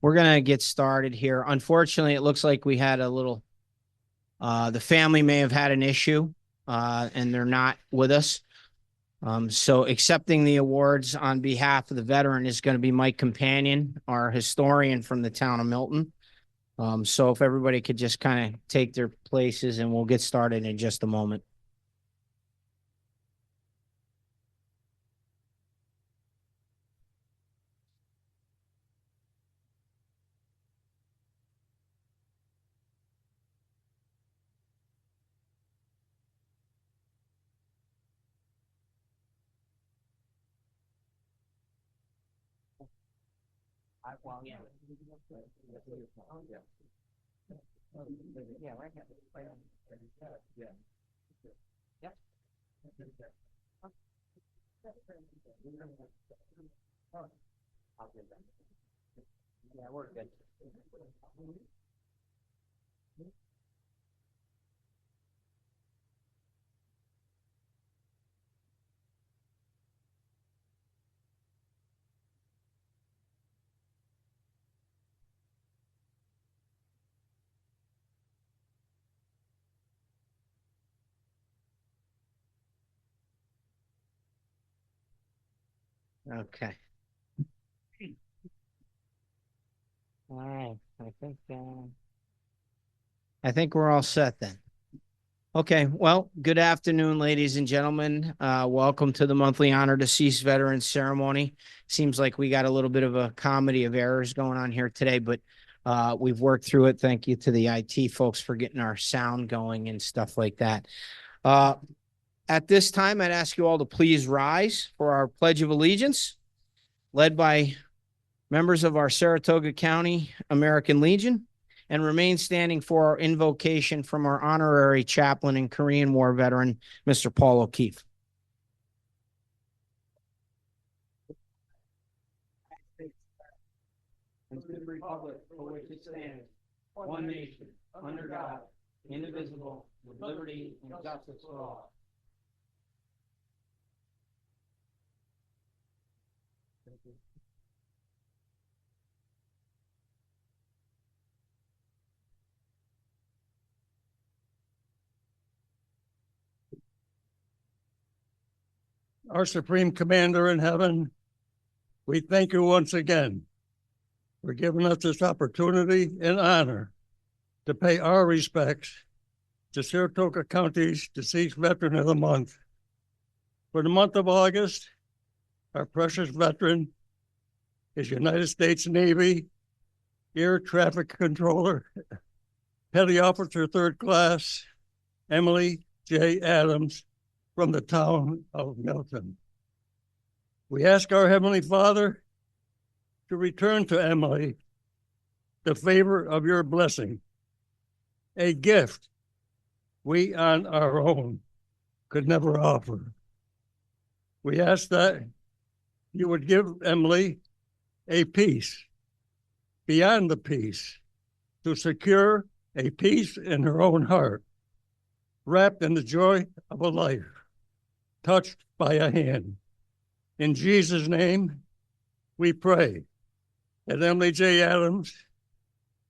We're going to get started here. Unfortunately, it looks like we had a little, the family may have had an issue, and they're not with us. So accepting the awards on behalf of the veteran is going to be Mike Companion, our historian from the town of Milton. So if everybody could just kind of take their places, and we'll get started in just a moment. Well, yeah. Yeah, right. Yeah. Yep. Yeah, we're good. Okay. All right. I think we're all set then. Okay. Well, good afternoon, ladies and gentlemen. Welcome to the monthly Honor Deceased Veterans Ceremony. Seems like we got a little bit of a comedy of errors going on here today, but we've worked through it. Thank you to the IT folks for getting our sound going and stuff like that. At this time, I'd ask you all to please rise for our Pledge of Allegiance, led by members of our Saratoga County American Legion, and remain standing for our invocation from our honorary chaplain and Korean War veteran, Mr. Paul O'Keefe. And to the republic for which it stands, one nation, under God, indivisible, with liberty and justice for all. Thank you. Our Supreme Commander in heaven, we thank you once again for giving us this opportunity and honor to pay our respects to Saratoga County's Deceased Veteran of the Month. For the month of August, our precious veteran is United States Navy Air Traffic Controller, Petty Officer Third Class, Emily J. Adams, from the town of Milton. We ask our Heavenly Father to return to Emily the favor of your blessing, a gift we on our own could never offer. We ask that you would give Emily a peace beyond the peace to secure a peace in her own heart, wrapped in the joy of a life touched by a hand. In Jesus' name, we pray that Emily J. Adams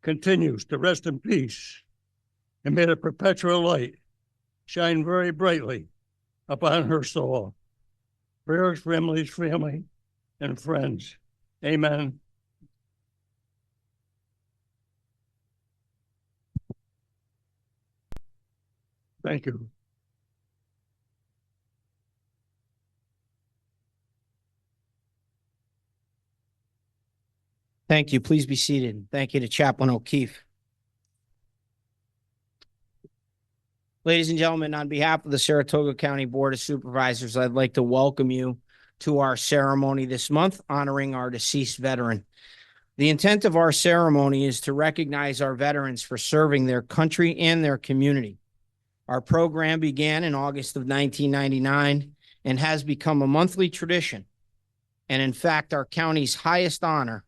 continues to rest in peace, and may the perpetual light shine very brightly upon her soul. Prayers for Emily's family and friends. Amen. Thank you. Thank you. Please be seated. Thank you to Chaplain O'Keefe. Ladies and gentlemen, on behalf of the Saratoga County Board of Supervisors, I'd like to welcome you to our ceremony this month, honoring our deceased veteran. The intent of our ceremony is to recognize our veterans for serving their country and their community. Our program began in August of 1999 and has become a monthly tradition, and in fact, our county's highest honor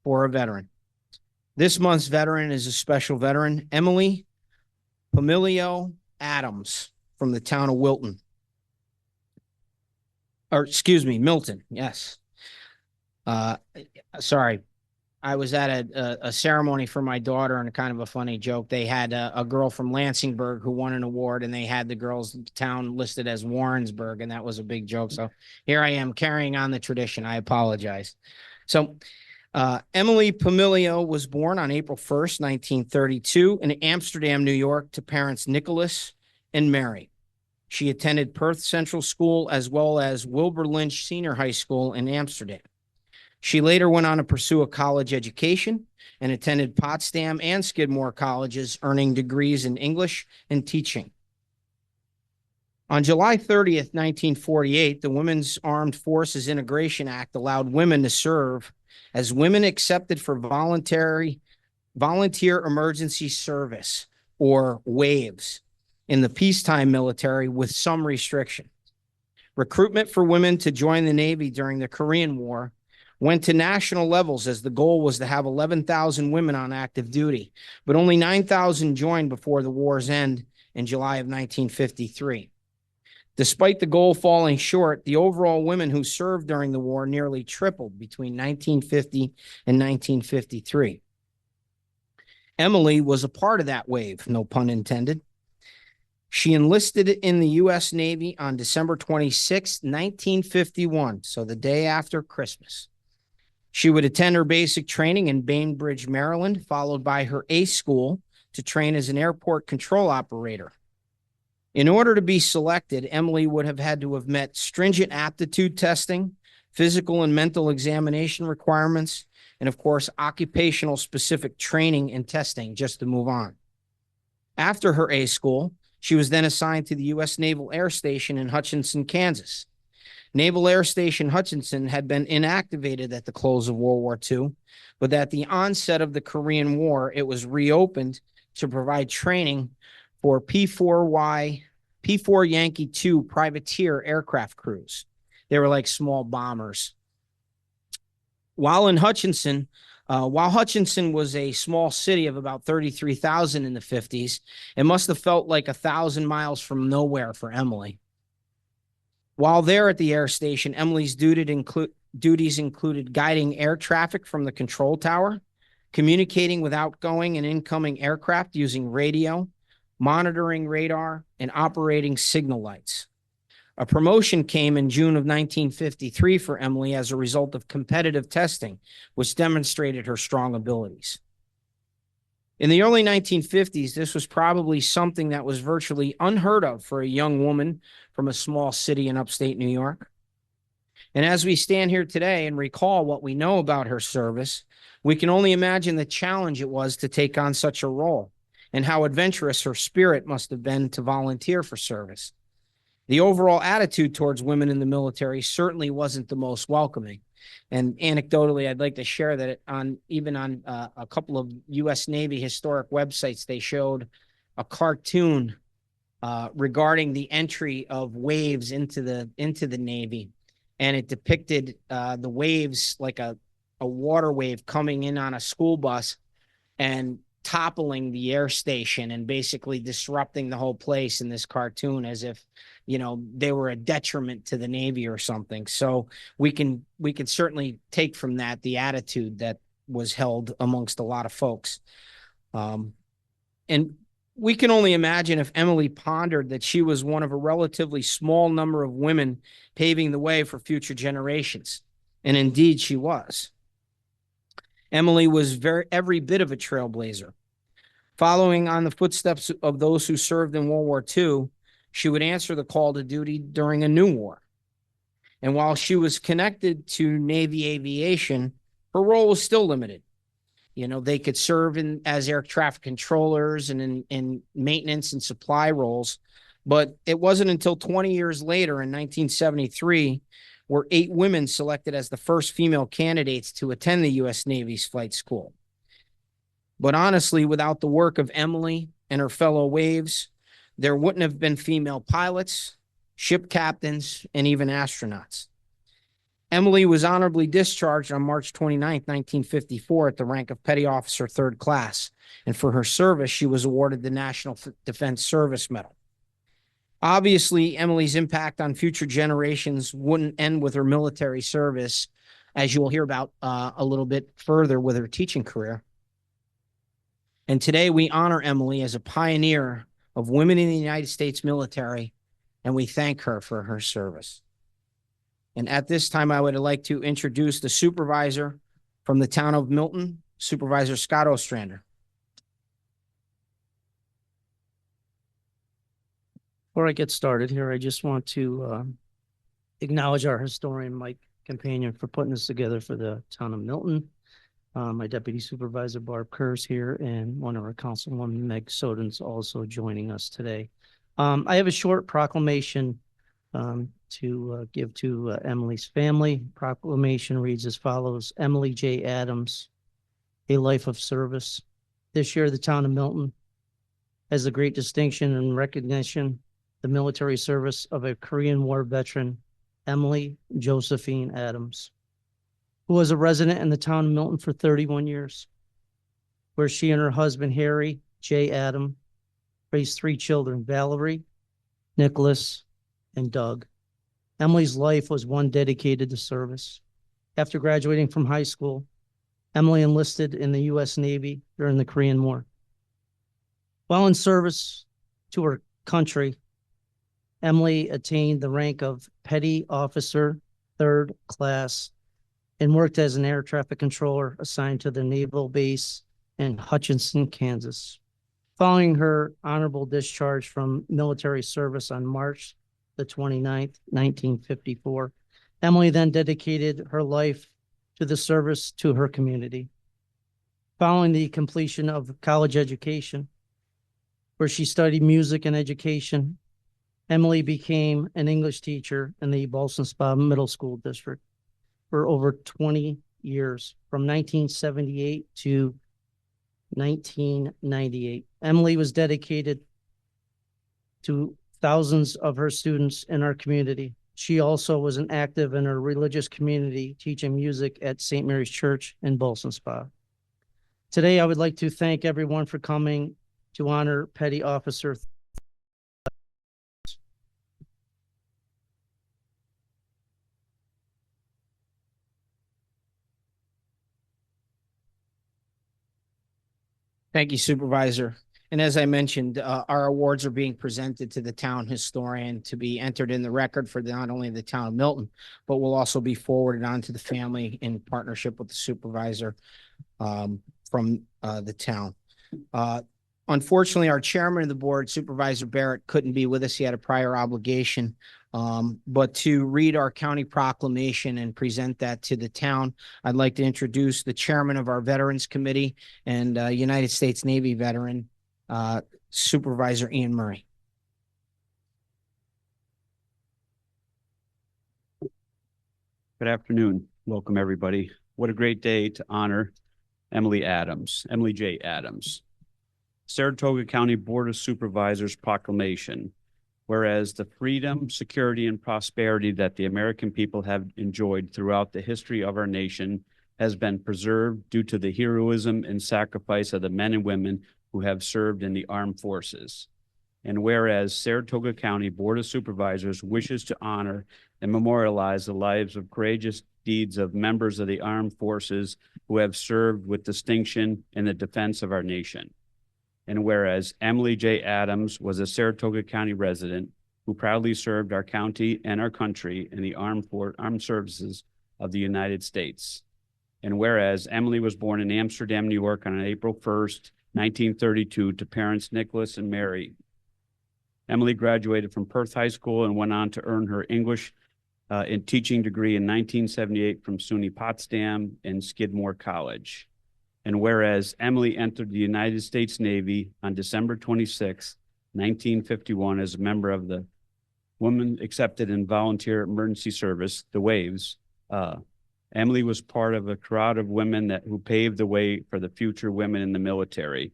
for a veteran. This month's veteran is a special veteran, Emily Pomilio Adams, from the town of Milton. Yes. Sorry. I was at a ceremony for my daughter, and a kind of a funny joke. They had a girl from Lansingburg who won an award, and they had the girl's town listed as Warrensburg, and that was a big joke. So here I am carrying on the tradition. I apologize. So Emily Pomilio was born on April 1st, 1932, in Amsterdam, New York, to parents Nicholas and Mary. She attended Perth Central School as well as Wilbur Lynch Senior High School in Amsterdam. She later went on to pursue a college education and attended Potsdam and Skidmore Colleges, earning degrees in English and teaching. On July 30th, 1948, the Women's Armed Forces Integration Act allowed women to serve as women accepted for volunteer emergency service, or WAVES, in the peacetime military with some restriction. Recruitment for women to join the Navy during the Korean War went to national levels, as the goal was to have 11,000 women on active duty, but only 9,000 joined before the war's end in July of 1953. Despite the goal falling short, the overall women who served during the war nearly tripled between 1950 and 1953. Emily was a part of that wave, no pun intended. She enlisted in the US Navy on December 26, 1951, so the day after Christmas. She would attend her basic training in Bainbridge, Maryland, followed by her A school to train as an airport control operator. In order to be selected, Emily would have had to have met stringent aptitude testing, physical and mental examination requirements, and of course, occupational specific training and testing just to move on. After her A school, she was then assigned to the US Naval Air Station in Hutchinson, Kansas. Naval Air Station Hutchinson had been inactivated at the close of World War II, but at the onset of the Korean War, it was reopened to provide training for P4 Yankee 2 privateer aircraft crews. They were like small bombers. While Hutchinson was a small city of about 33,000 in the 50s, it must have felt like 1,000 miles from nowhere for Emily. While there at the air station, Emily's duties included guiding air traffic from the control tower, communicating with outgoing and incoming aircraft using radio, monitoring radar, and operating signal lights. A promotion came in June of 1953 for Emily as a result of competitive testing, which demonstrated her strong abilities. In the early 1950s, this was probably something that was virtually unheard of for a young woman from a small city in upstate New York. And as we stand here today and recall what we know about her service, we can only imagine the challenge it was to take on such a role and how adventurous her spirit must have been to volunteer for service. The overall attitude towards women in the military certainly wasn't the most welcoming. And anecdotally, I'd like to share that on a couple of U.S. Navy historic websites, they showed a cartoon regarding the entry of waves into the Navy, and it depicted the waves like a water wave coming in on a school bus and toppling the air station and basically disrupting the whole place in this cartoon, as if, you know, they were a detriment to the Navy or something. So we can certainly take from that the attitude that was held amongst a lot of folks. And we can only imagine if Emily pondered that she was one of a relatively small number of women paving the way for future generations. And indeed she was. Emily was every bit of a trailblazer. Following on the footsteps of those who served in World War II, she would answer the call to duty during a new war. And while she was connected to Navy aviation, her role was still limited. You know, they could serve as air traffic controllers and in maintenance and supply roles. But it wasn't until 20 years later in 1973 were 8 women selected as the first female candidates to attend the U.S. Navy's flight school. But honestly, without the work of Emily and her fellow waves, there wouldn't have been female pilots, ship captains, and even astronauts. Emily was honorably discharged on March 29, 1954 at the rank of Petty Officer 3rd Class, and for her service, she was awarded the National Defense Service Medal. Obviously, Emily's impact on future generations wouldn't end with her military service. as you will hear about a little bit further with her teaching career. And today we honor Emily as a pioneer of women in the United States military, and we thank her for her service. And at this time, I would like to introduce the supervisor from the town of Milton, Supervisor Scott Ostrander. Before I get started here, I just want to acknowledge our historian, Mike Companion, for putting this together for the town of Milton. My deputy supervisor, Barb Kerr's here, and one of our councilwoman, Meg Soden's also joining us today. I have a short proclamation to give to Emily's family. Proclamation reads as follows: Emily J. Adams, a life of service. This year, the town of Milton has the great distinction and recognition the military service of a Korean War veteran, Emily Josephine Adams, who was a resident in the town of Milton for 31 years, where she and her husband, Harry J. Adam, raised 3 children, Valerie, Nicholas, and Doug. Emily's life was one dedicated to service. After graduating from high school, Emily enlisted in the US Navy during the Korean War. While in service to her country, Emily attained the rank of Petty Officer, 3rd class, and worked as an air traffic controller assigned to the naval base in Hutchinson, Kansas. Following her honorable discharge from military service on March the 29th, 1954, Emily then dedicated her life to the service to her community. Following the completion of college education, where she studied music and education, Emily became an English teacher in the Potsdam Spa Middle School District for over 20 years, from 1978 to 1998. Emily was dedicated to thousands of her students in our community. She also was an active in her religious community, teaching music at St. Mary's Church in Potsdam Spa. Today, I would like to thank everyone for coming to honor Petty Officer. Thank you, Supervisor. And as I mentioned, our awards are being presented to the town historian to be entered in the record for not only the town of Milton, but will also be forwarded on to the family in partnership with the supervisor from the town. Unfortunately, our chairman of the board, Supervisor Barrett, couldn't be with us. He had a prior obligation. But to read our county proclamation and present that to the town, I'd like to introduce the chairman of our Veterans Committee and United States Navy veteran, Supervisor Ian Murray. Good afternoon. Welcome, everybody. What a great day to honor Emily J. Adams. Saratoga County Board of Supervisors proclamation. Whereas the freedom, security, and prosperity that the American people have enjoyed throughout the history of our nation has been preserved due to the heroism and sacrifice of the men and women who have served in the armed forces. And whereas Saratoga County Board of Supervisors wishes to honor and memorialize the lives of courageous deeds of members of the armed forces who have served with distinction in the defense of our nation. And whereas Emily J. Adams was a Saratoga County resident who proudly served our county and our country in the armed services of the United States. And whereas Emily was born in Amsterdam, New York on April 1st, 1932 to parents Nicholas and Mary. Emily graduated from Perth High School and went on to earn her English and teaching degree in 1978 from SUNY Potsdam and Skidmore College. And whereas Emily entered the United States Navy on December 26, 1951 as a member of the Women Accepted in Volunteer Emergency Service, the WAVES, Emily was part of a crowd of women who paved the way for the future women in the military.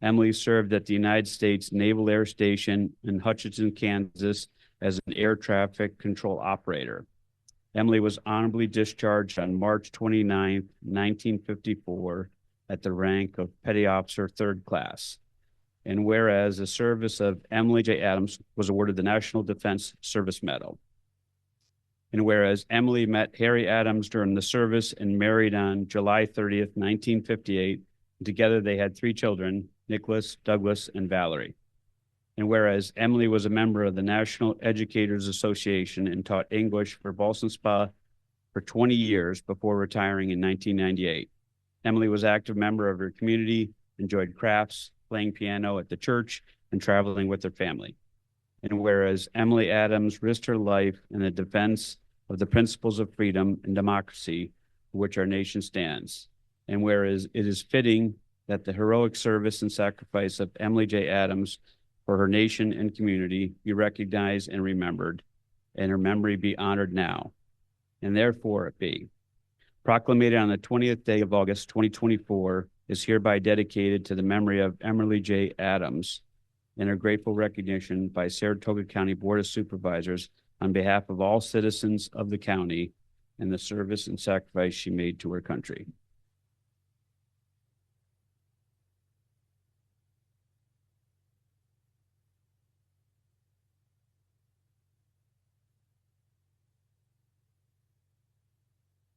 Emily served at the United States Naval Air Station in Hutchinson, Kansas as an air traffic control operator. Emily was honorably discharged on March 29, 1954 at the rank of Petty Officer 3rd class. And whereas the service of Emily J. Adams was awarded the National Defense Service Medal. And whereas Emily met Harry Adams during the service and married on July 30th, 1958, together they had 3 children, Nicholas, Douglas, and Valerie. And whereas Emily was a member of the National Educators Association and taught English for Boston Spa for 20 years before retiring in 1998. Emily was an active member of her community, enjoyed crafts, playing piano at the church, and traveling with her family. And whereas Emily Adams risked her life in the defense of the principles of freedom and democracy for which our nation stands. And whereas it is fitting that the heroic service and sacrifice of Emily J. Adams for her nation and community be recognized and remembered, and her memory be honored now. And therefore it be proclamated on the 20th day of August, 2024, is hereby dedicated to the memory of Emily J. Adams and her grateful recognition by Saratoga County Board of Supervisors on behalf of all citizens of the county and the service and sacrifice she made to her country.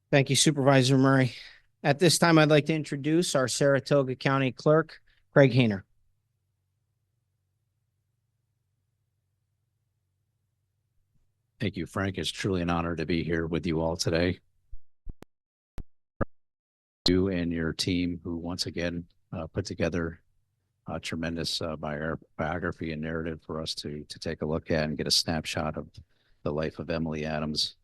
Thank you, Supervisor Murray. At this time, I'd like to introduce our Saratoga County Clerk, Craig Hayner. Thank you, Frank. It's truly an honor to be here with you all today. You and your team who once again put together a tremendous biography and narrative for us to take a look at and get a snapshot of the life of Emily Adams.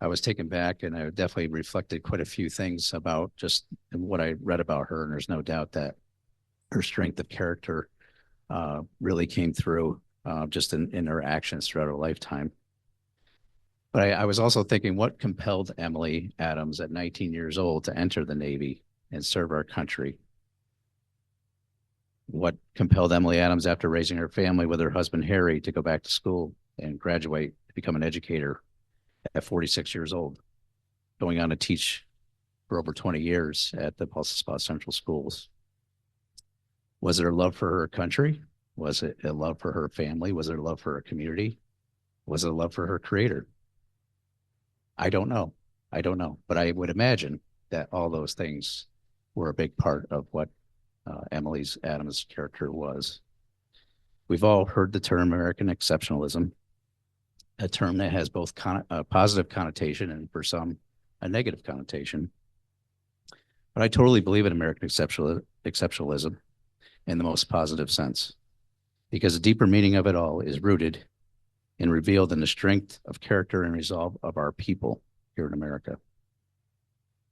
I was taken back and I definitely reflected quite a few things about just what I read about her. And there's no doubt that her strength of character really came through just in her actions throughout her lifetime. But I was also thinking, what compelled Emily Adams at 19 years old to enter the Navy and serve our country? What compelled Emily Adams after raising her family with her husband, Harry, to go back to school and graduate to become an educator at 46 years old, going on to teach for over 20 years at the Perth Central schools? Was it her love for her country? Was it a love for her family? Was it a love for her community? Was it a love for her creator? I don't know. But I would imagine that all those things were a big part of what Emily Adams' character was. We've all heard the term American exceptionalism, a term that has both a positive connotation and for some a negative connotation. But I totally believe in American exceptionalism in the most positive sense, because the deeper meaning of it all is rooted and revealed in the strength of character and resolve of our people here in America,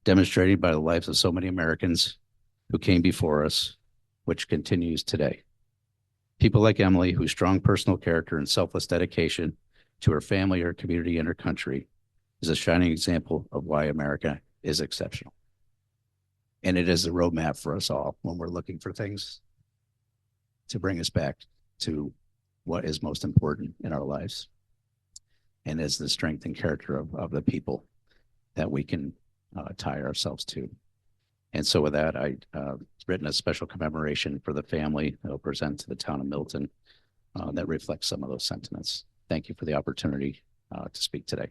demonstrated by the lives of so many Americans who came before us, which continues today. People like Emily, whose strong personal character and selfless dedication to her family, her community, and her country is a shining example of why America is exceptional. And it is a roadmap for us all when we're looking for things to bring us back to what is most important in our lives, and is the strength and character of the people that we can tie ourselves to. And so with that, I written a special commemoration for the family that I'll present to the town of Milton that reflects some of those sentiments. Thank you for the opportunity to speak today.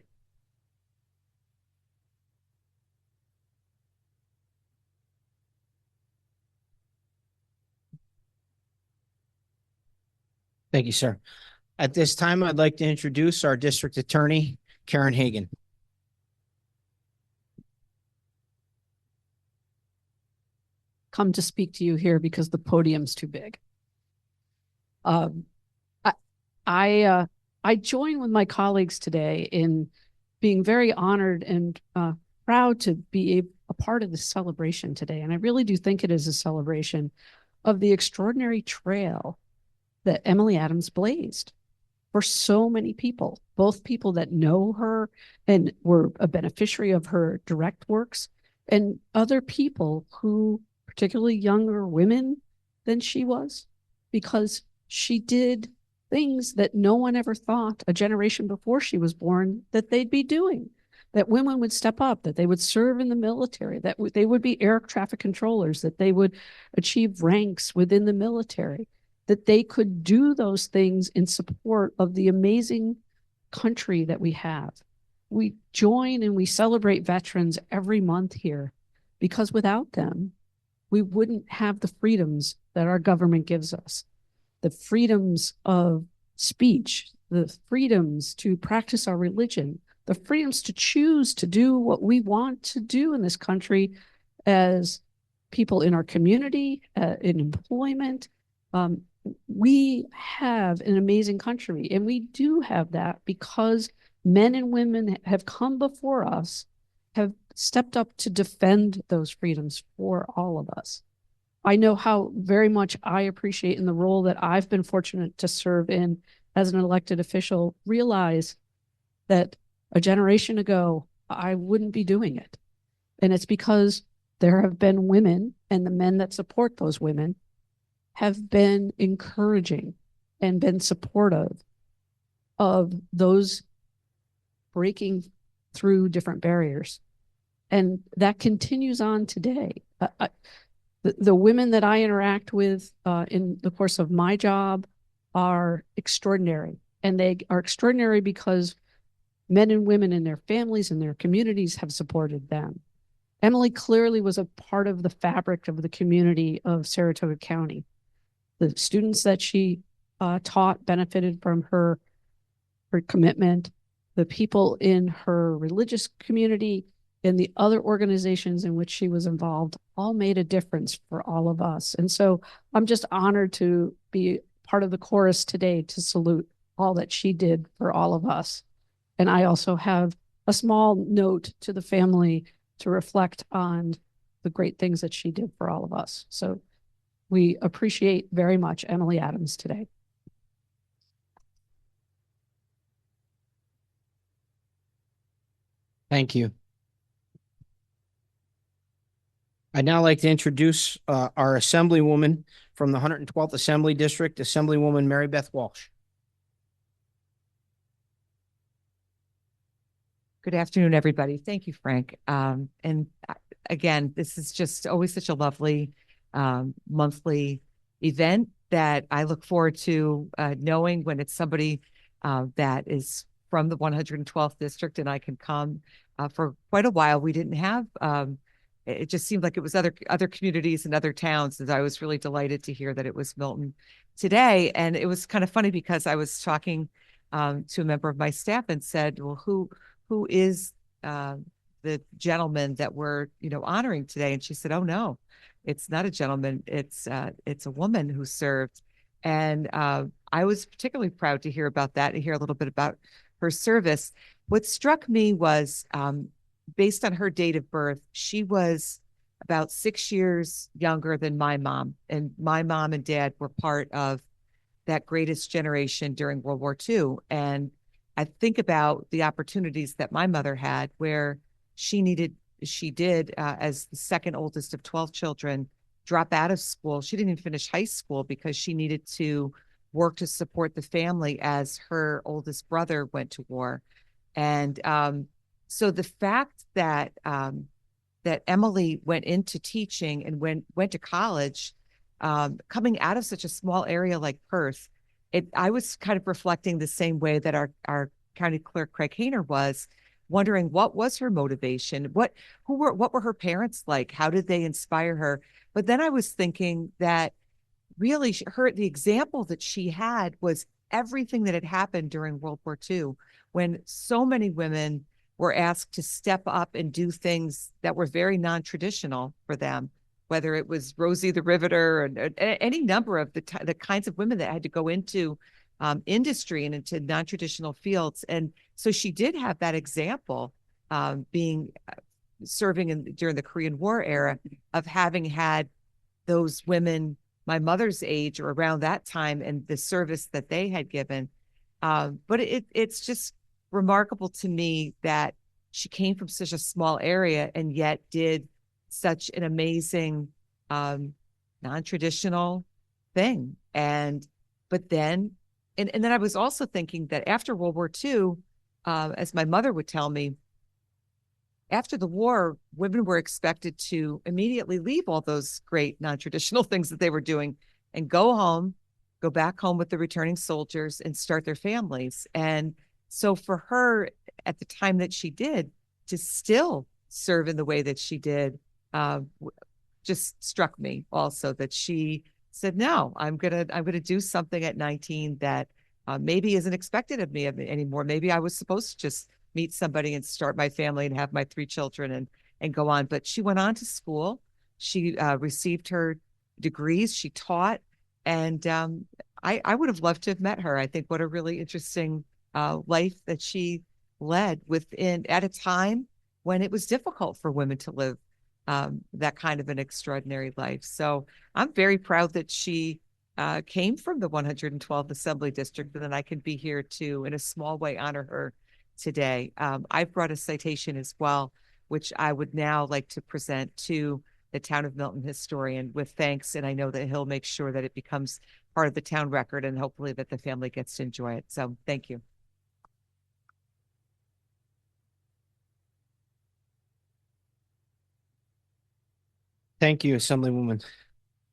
Thank you, sir. At this time, I'd like to introduce our District Attorney, Karen Hagan. Come to speak to you here because the podium's too big. I join with my colleagues today in being very honored and proud to be a part of this celebration today. And I really do think it is a celebration of the extraordinary trail that Emily Adams blazed for so many people, both people that know her and were a beneficiary of her direct works, and other people who, particularly younger women than she was, because she did things that no one ever thought a generation before she was born that they'd be doing, that women would step up, that they would serve in the military, that they would be air traffic controllers, that they would achieve ranks within the military, that they could do those things in support of the amazing country that we have. we join and we celebrate veterans every month here because without them, we wouldn't have the freedoms that our government gives us, the freedoms of speech, the freedoms to practice our religion, the freedoms to choose to do what we want to do in this country as people in our community, in employment. We have an amazing country, and we do have that because men and women have come before us, have stepped up to defend those freedoms for all of us. I know how very much I appreciate in the role that I've been fortunate to serve in as an elected official, realize that a generation ago, I wouldn't be doing it. And it's because there have been women, and the men that support those women have been encouraging and been supportive of those breaking through different barriers. And that continues on today. The women that I interact with in the course of my job are extraordinary. And they are extraordinary because men and women in their families and their communities have supported them. Emily clearly was a part of the fabric of the community of Saratoga County. The students that she taught benefited from her commitment. The people in her religious community and the other organizations in which she was involved all made a difference for all of us. And so I'm just honored to be part of the chorus today to salute all that she did for all of us. And I also have a small note to the family to reflect on the great things that she did for all of us. So we appreciate very much Emily Adams today. Thank you. I'd now like to introduce our Assemblywoman from the 112th Assembly District, Assemblywoman Mary Beth Walsh. Good afternoon, everybody. Thank you, Frank. And again, this is just always such a lovely monthly event that I look forward to knowing when it's somebody that is from the 112th district and I can come. For quite a while, we didn't have, it just seemed like it was other communities and other towns, and I was really delighted to hear that it was Milton today. And it was kind of funny because I was talking to a member of my staff and said, well, who is the gentleman that we're, honoring today? And she said, oh, no, it's not a gentleman. It's a woman who served. And I was particularly proud to hear about that and hear a little bit about her service. What struck me was based on her date of birth, she was about 6 years younger than my mom. And my mom and dad were part of that greatest generation during World War II. And I think about the opportunities that my mother had where she did, as the second oldest of 12 children, drop out of school. She didn't even finish high school because she needed to work to support the family as her oldest brother went to war. And so the fact that that Emily went into teaching and went to college, coming out of such a small area like Perth, I was kind of reflecting the same way that our county clerk Craig Hayner was, wondering what was her motivation, what were her parents like, how did they inspire her? But then I was thinking that really the example that she had was everything that had happened during World War II, when so many women were asked to step up and do things that were very non-traditional for them, whether it was Rosie the Riveter or any number of the kinds of women that had to go into industry and into non-traditional fields. And so she did have that example, serving during the Korean War era, of having had those women my mother's age or around that time and the service that they had given. But it's just remarkable to me that she came from such a small area and yet did such an amazing non-traditional thing. But then I was also thinking that after World War II, as my mother would tell me, after the war, women were expected to immediately leave all those great non-traditional things that they were doing and go back home with the returning soldiers and start their families. And So for her, at the time that she did, to still serve in the way that she did, just struck me also, that she said, no, I'm gonna do something at 19 that maybe isn't expected of me anymore. Maybe I was supposed to just meet somebody and start my family and have my 3 children and go on. But she went on to school. She received her degrees. She taught, and I would have loved to have met her. I think what a really interesting life that she led within at a time when it was difficult for women to live that kind of an extraordinary life. So I'm very proud that she came from the 112th Assembly District, and that I can be here to, in a small way, honor her today. I've brought a citation as well, which I would now like to present to the Town of Milton historian with thanks, and I know that he'll make sure that it becomes part of the town record, and hopefully that the family gets to enjoy it. So thank you. Thank you, Assemblywoman.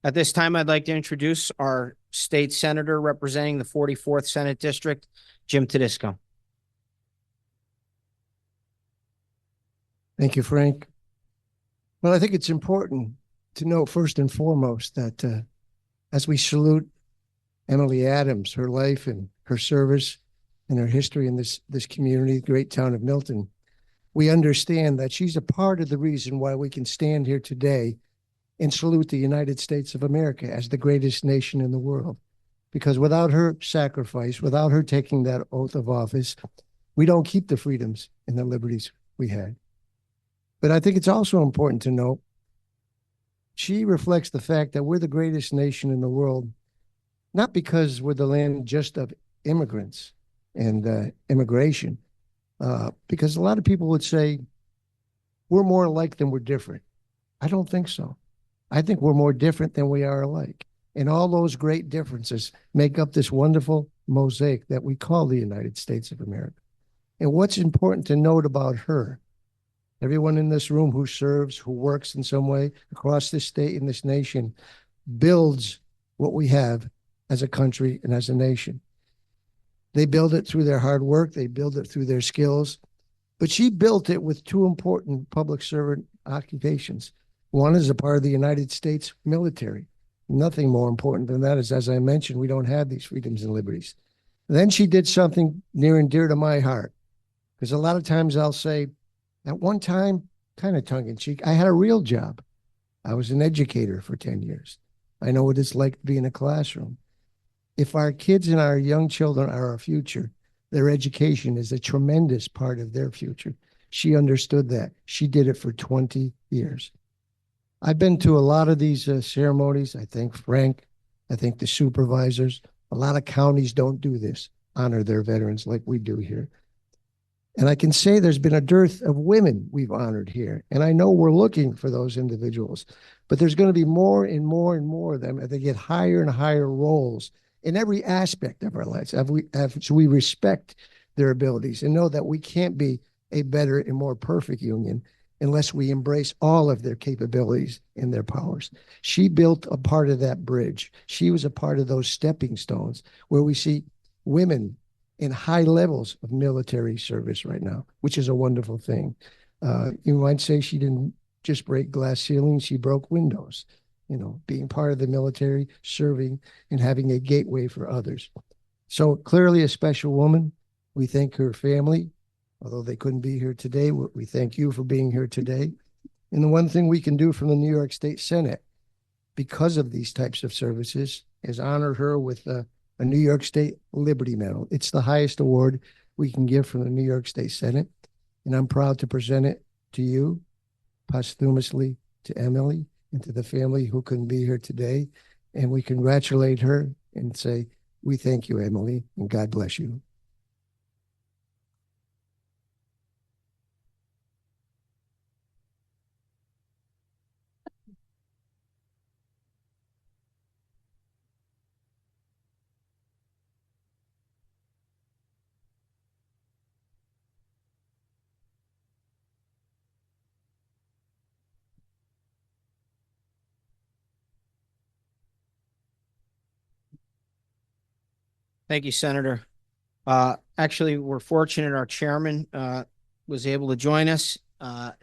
At this time, I'd like to introduce our state senator representing the 44th Senate District, Jim Tedisco. Thank you, Frank. Well, I think it's important to know first and foremost that as we salute Emily Adams, her life and her service and her history in this community, the great town of Milton, we understand that she's a part of the reason why we can stand here today and salute the United States of America as the greatest nation in the world. Because without her sacrifice, without her taking that oath of office, we don't keep the freedoms and the liberties we had. But I think it's also important to note she reflects the fact that we're the greatest nation in the world, not because we're the land just of immigrants and immigration, because a lot of people would say we're more alike than we're different. I don't think so. I think we're more different than we are alike. And all those great differences make up this wonderful mosaic that we call the United States of America. And what's important to note about her, everyone in this room who serves, who works in some way across this state and this nation, builds what we have as a country and as a nation. They build it through their hard work. They build it through their skills. But she built it with 2 important public servant occupations. One is a part of the United States military. Nothing more important than that is, as I mentioned, we don't have these freedoms and liberties. Then she did something near and dear to my heart, because a lot of times I'll say, at one time, kind of tongue in cheek, I had a real job. I was an educator for 10 years. I know what it's like to be in a classroom. If our kids and our young children are our future, their education is a tremendous part of their future. She understood that. She did it for 20 years. I've been to a lot of these ceremonies. I thank Frank. I thank the supervisors. A lot of counties don't do this, honor their veterans like we do here. And I can say there's been a dearth of women we've honored here. And I know we're looking for those individuals, but there's going to be more and more and more of them as they get higher and higher roles in every aspect of our lives. So we respect their abilities and know that we can't be a better and more perfect union unless we embrace all of their capabilities and their powers. She built a part of that bridge. She was a part of those stepping stones where we see women in high levels of military service right now, which is a wonderful thing. You might say she didn't just break glass ceilings, she broke windows, being part of the military, serving, and having a gateway for others. So clearly a special woman. We thank her family. Although they couldn't be here today, we thank you for being here today. And the one thing we can do from the New York State Senate, because of these types of services, is honor her with a New York State Liberty Medal. It's the highest award we can give from the New York State Senate. And I'm proud to present it to you, posthumously to Emily and to the family who couldn't be here today. And we congratulate her and say, we thank you, Emily, and God bless you. Thank you, Senator. Actually, we're fortunate our chairman was able to join us.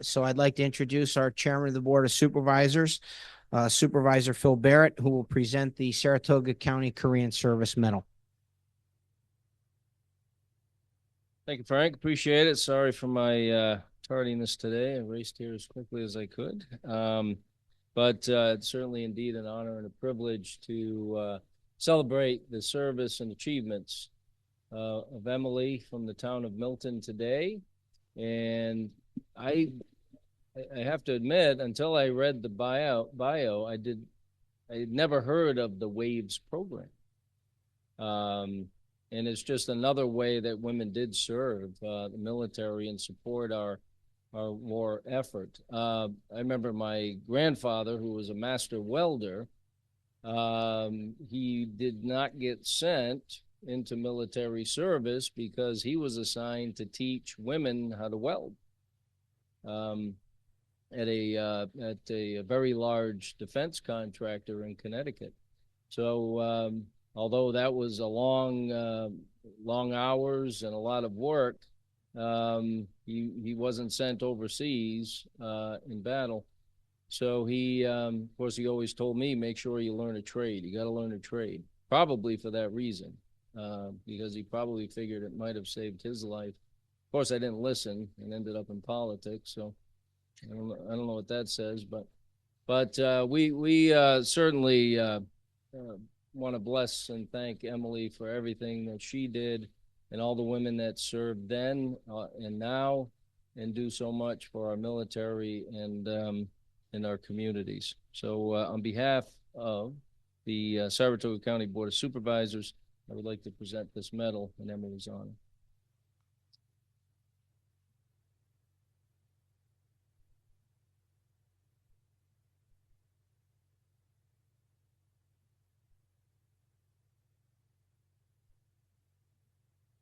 So I'd like to introduce our chairman of the Board of Supervisors, Supervisor Phil Barrett, who will present the Saratoga County Korean Service Medal. Thank you, Frank. Appreciate it. Sorry for my tardiness today. I raced here as quickly as I could. But it's certainly indeed an honor and a privilege to celebrate the service and achievements of Emily from the town of Milton today. And I have to admit, until I read the bio, I had never heard of the WAVES program. And it's just another way that women did serve the military and support our war effort. I remember my grandfather, who was a master welder, he did not get sent into military service because he was assigned to teach women how to weld at a very large defense contractor in Connecticut. So although that was a long hours and a lot of work, he wasn't sent overseas in battle. So he, of course, he always told me, make sure you learn a trade. You got to learn a trade, probably for that reason, because he probably figured it might have saved his life. Of course, I didn't listen and ended up in politics. So I don't know what that says, but we certainly want to bless and thank Emily for everything that she did and all the women that served then and now and do so much for our military and in our communities. So on behalf of the Saratoga County Board of Supervisors, I would like to present this medal in Emily's honor.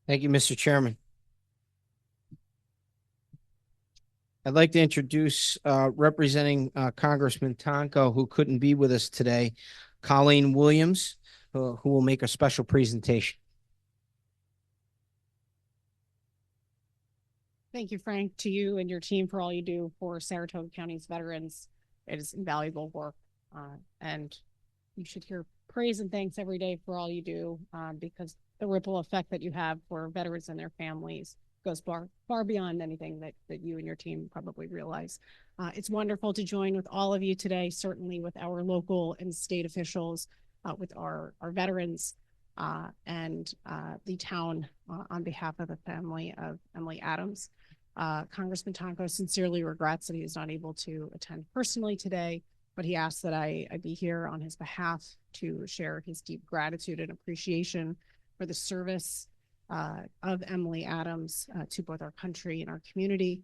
Thank you, Mr. Chairman. I'd like to introduce representing Congressman Tonko, who couldn't be with us today, Colleen Williams, who will make a special presentation. Thank you, Frank, to you and your team for all you do for Saratoga County's veterans. It is invaluable work, and you should hear praise and thanks every day for all you do, because the ripple effect that you have for veterans and their families goes far beyond anything that you and your team probably realize. It's wonderful to join with all of you today, certainly with our local and state officials, with our veterans, and the town on behalf of the family of Emily Adams. Congressman Tonko sincerely regrets that he is not able to attend personally today, but he asked that I be here on his behalf to share his deep gratitude and appreciation for the service of Emily Adams to both our country and our community.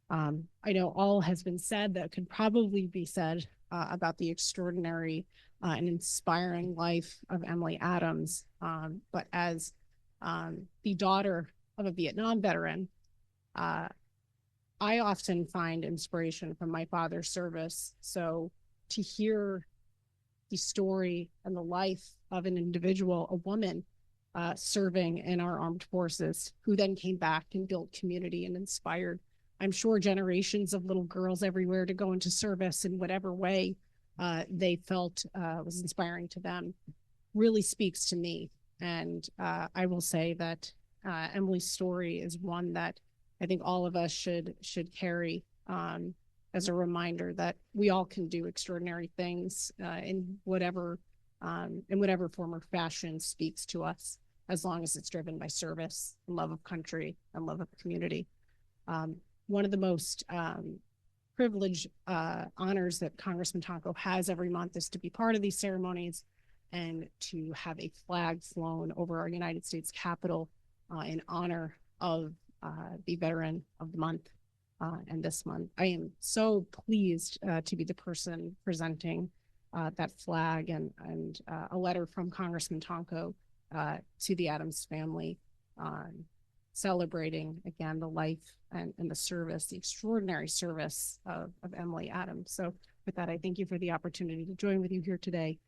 I know all has been said that could probably be said about the extraordinary and inspiring life of Emily Adams, but as the daughter of a Vietnam veteran, I often find inspiration from my father's service. So to hear the story and the life of an individual, a woman, serving in our armed forces, who then came back and built community and inspired, I'm sure, generations of little girls everywhere to go into service in whatever way they felt was inspiring to them, really speaks to me. And I will say that Emily's story is one that I think all of us should carry as a reminder that we all can do extraordinary things in whatever form or fashion speaks to us, as long as it's driven by service, love of country, and love of community. One of the most privileged honors that Congressman Tonko has every month is to be part of these ceremonies and to have a flag flown over our United States Capitol in honor of the Veteran of the Month. And this month, I am so pleased to be the person presenting that flag and a letter from Congressman Tonko to the Adams family, celebrating again the life and the service, the extraordinary service of Emily Adams. So with that, I thank you for the opportunity to join with you here today.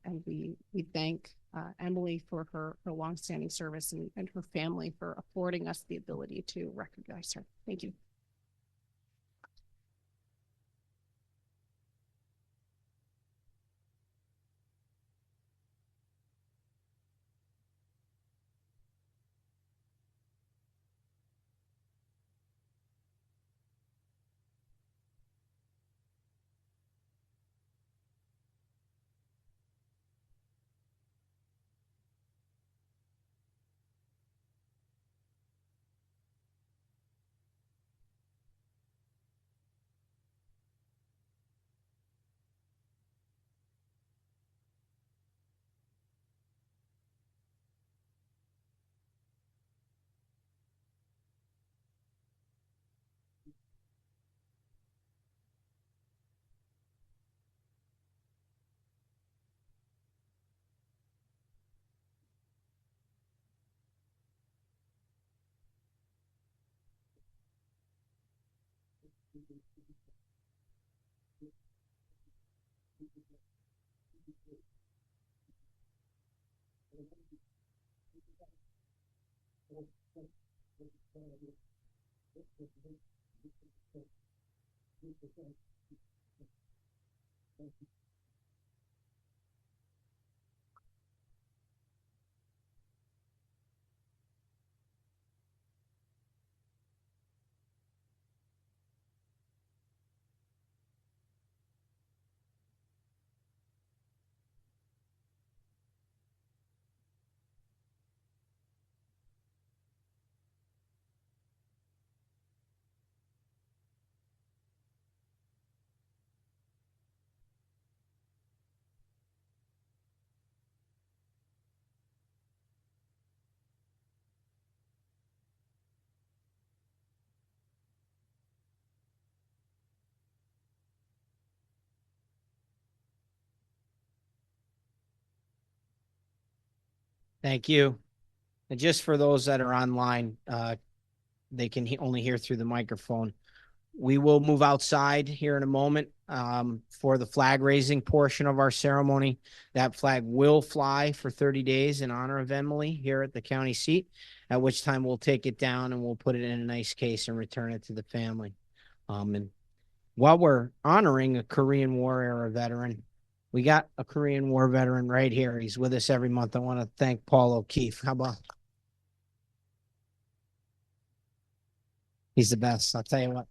And we thank Emily for her longstanding service and her family for affording us the ability to recognize her. Thank you. Thank you. And just for those that are online, they can only hear through the microphone. We will move outside here in a moment for the flag raising portion of our ceremony. That flag will fly for 30 days in honor of Emily here at the county seat, at which time we'll take it down and we'll put it in a nice case and return it to the family. And while we're honoring a Korean War era veteran, we got a Korean War veteran right here. He's with us every month. I want to thank Paul O'Keefe. How about? He's the best. I'll tell you what.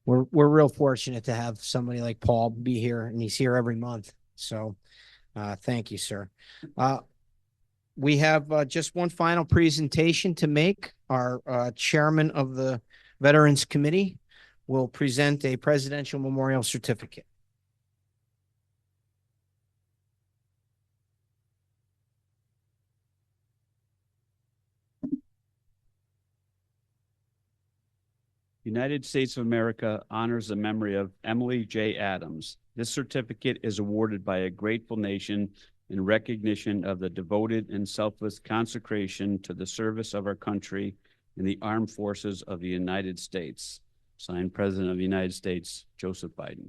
We're real fortunate to have somebody like Paul be here, and he's here every month. So thank you, sir. We have just one final presentation to make. Our chairman of the Veterans Committee will present a presidential memorial certificate. United States of America honors the memory of Emily J. Adams. This certificate is awarded by a grateful nation in recognition of the devoted and selfless consecration to the service of our country in the armed forces of the United States. Signed, President of the United States, Joseph Biden.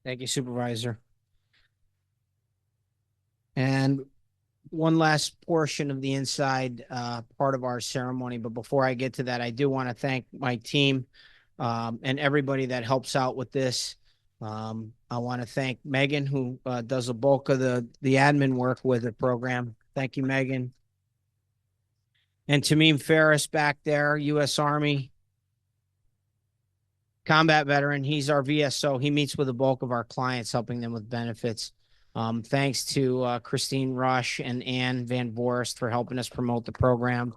Thank you, Supervisor. And one last portion of the inside part of our ceremony. But before I get to that, I do want to thank my team and everybody that helps out with this. I want to thank Megan, who does a bulk of the admin work with the program. Thank you, Megan. And Tamim Ferris back there, U.S. Army combat veteran. He's our VSO. He meets with the bulk of our clients, helping them with benefits. Thanks to Christine Rush and Ann Van Vorst for helping us promote the program.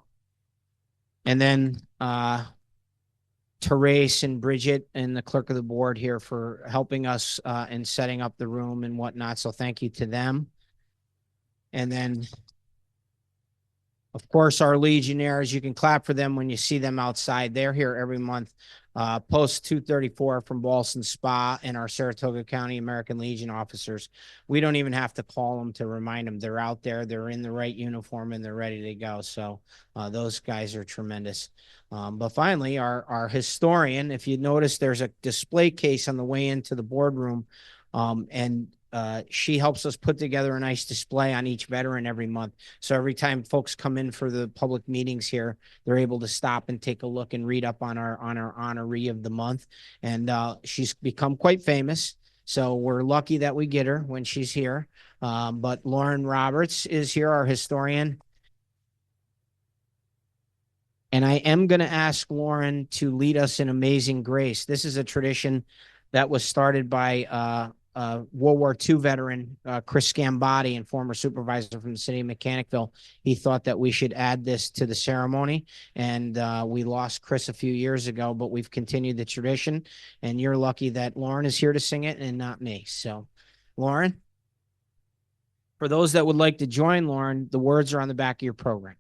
And then Therese and Bridget and the clerk of the board here for helping us in setting up the room and whatnot. So thank you to them. And then Of course, our Legionnaires, you can clap for them when you see them outside. They're here every month. Post 234 from Ballston Spa and our Saratoga County American Legion officers. We don't even have to call them to remind them. They're out there, they're in the right uniform, and they're ready to go. So those guys are tremendous. But finally, our historian, if you notice, there's a display case on the way into the boardroom. She helps us put together a nice display on each veteran every month. So every time folks come in for the public meetings here, they're able to stop and take a look and read up on our honoree of the month. And she's become quite famous. So we're lucky that we get her when she's here. But Lauren Roberts is here, our historian. And I am going to ask Lauren to lead us in Amazing Grace. This is a tradition that was started by World War II veteran, Chris Scambotti, and former supervisor from the city of Mechanicville. He thought that we should add this to the ceremony, and we lost Chris a few years ago, but we've continued the tradition, and you're lucky that Lauren is here to sing it and not me. So, Lauren, for those that would like to join Lauren, the words are on the back of your program.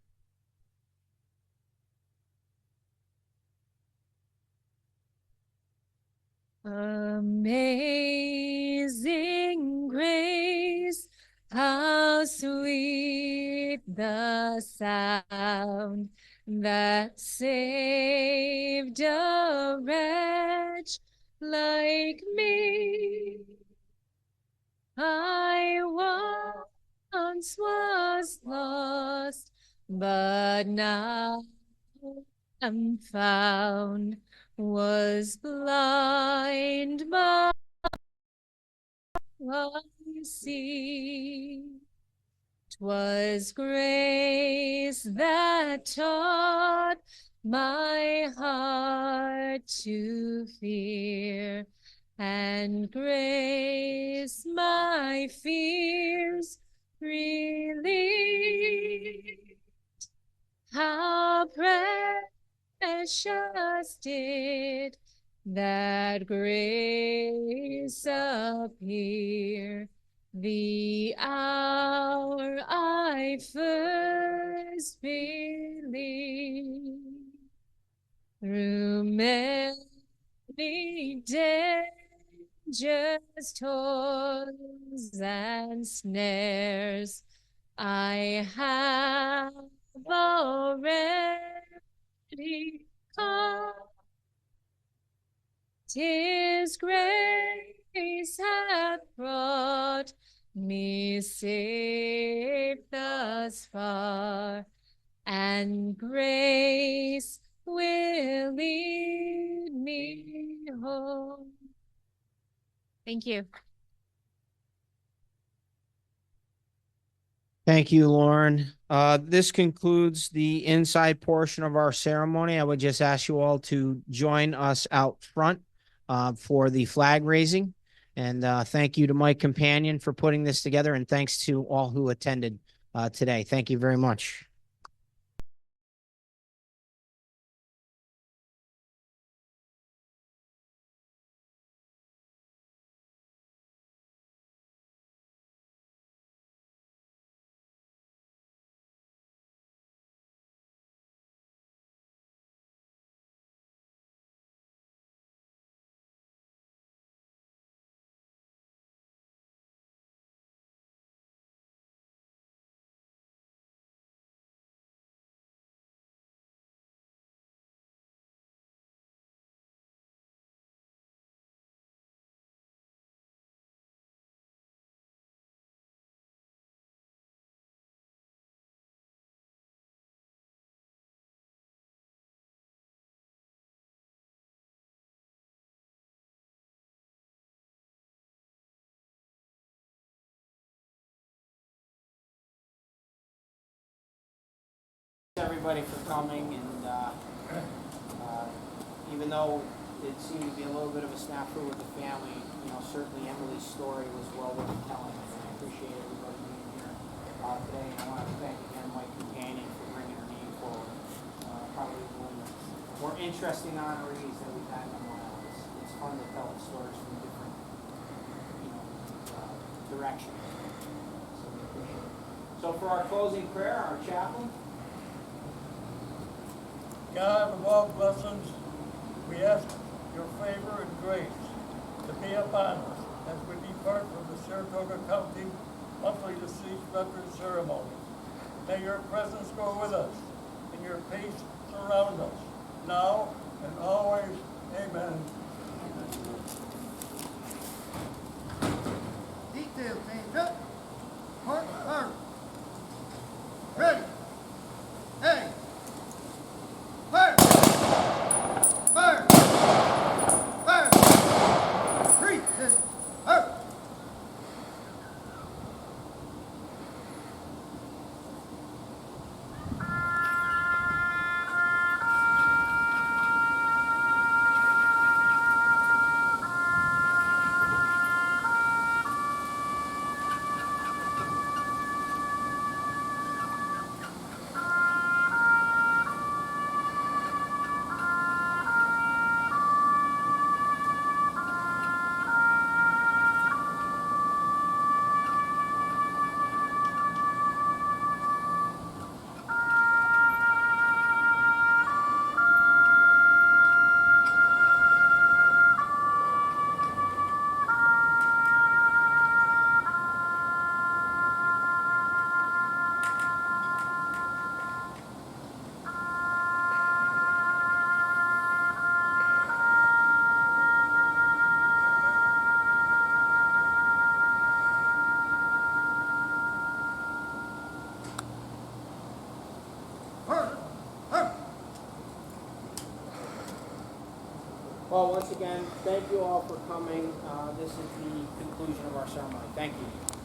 Amazing grace, how sweet the sound that saved a wretch like me. I once was lost, but now am found, was blind, but I see. 'Twas grace that taught my heart to fear, and grace my fears relieved. How precious did that grace appear the hour I first believed. Through many dangers, toils, and snares, I have already come. 'Tis grace hath brought me safe thus far, and grace will lead me home. Thank you. Thank you, Lauren. This concludes the inside portion of our ceremony. I would just ask you all to join us out front for the flag raising. And thank you to my companion for putting this together. And thanks to all who attended today. Thank you very much. Everybody for coming, and even though it seemed to be a little bit of a snafu with the family, you know, certainly Emily's story was well worth telling, and I appreciate everybody being here today. And I want to thank again my companion for bringing her name forward. Probably one of the more interesting honorees that we've had in a while. It's fun to tell the stories from different, directions. So we appreciate it. So for our closing prayer, our chaplain. God of all blessings, we ask your favor and grace to be upon us as we depart from the Saratoga County monthly deceased veteran ceremony. May your presence go with us and your peace surround us now and always. Amen. Detail change up. Mark, arm. Ready. Hey. Fire. Fire. Fire. 3, 6, fire. Well, once again, thank you all for coming. This is the conclusion of our ceremony. Thank you.